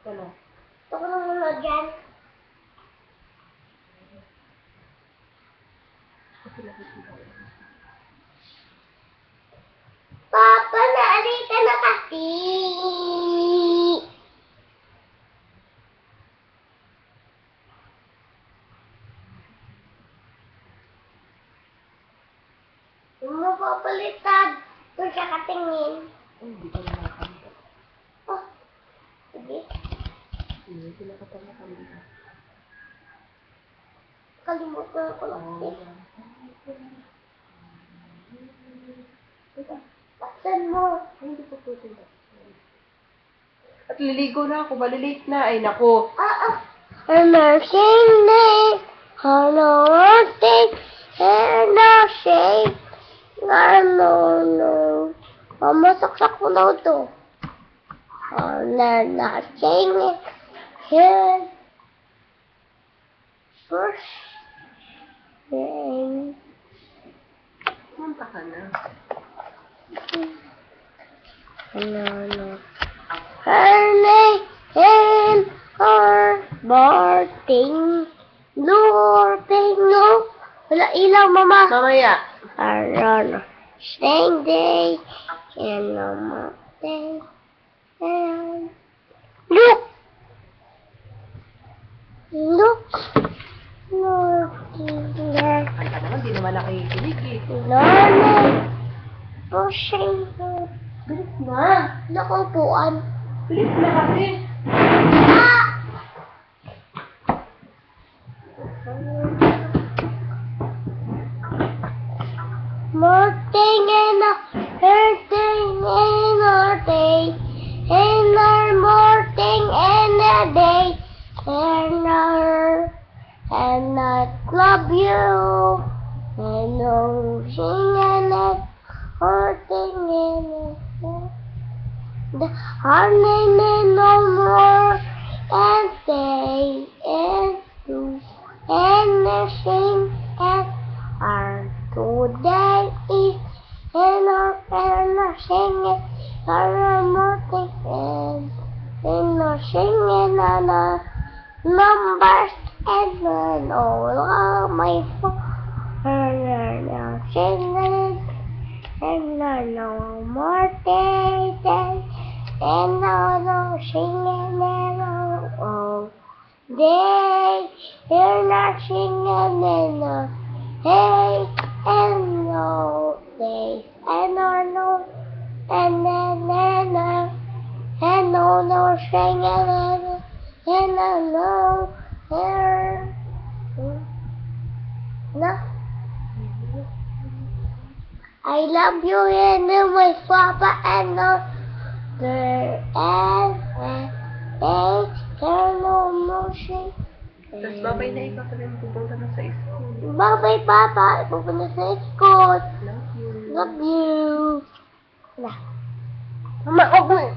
Ano? Ito ko nang muna dyan. Papa, naali ka na kasi. Yung mo papalitad. Doon siya katingin. Hindi ko na nakakanta. Oh, sige. Hindi ko nakakanta. Kalimutan ko lang. Baksan mo. Ay, hindi ko po sila. At liligo na ako. Malilate na. Ay, nako. Nursing day. Hello, nursing. Nursing. No. Mamasaksak ko daw to. Nursing. Here. First. Punta ka na. No. Her name and her birthday. No. Wala ilaw, mama. Mamaya. Same day and no day. And look. Ay, naman, di naman nakikinig eh. Pushing her. Bilis na. Nakupuan. Bilis na kasi. Morting and hurting and a day. And our morting and a day. And I love you. And no singing and hurting and a day. The heartache and no more. And stay and do. And sing and our today is and our singing our morning and our singing and our numbers and all my phone and our singing and no more days and our singing and all day and our singing and hey, and no days, and no, and no, singing, and no, no. I love you, and my papa, and no, no, sing. Tapos babay na ikaw pa rin pupunta na sa school. Bye-bye, Papa. Pupunta sa school. Love you. Love you. Mama,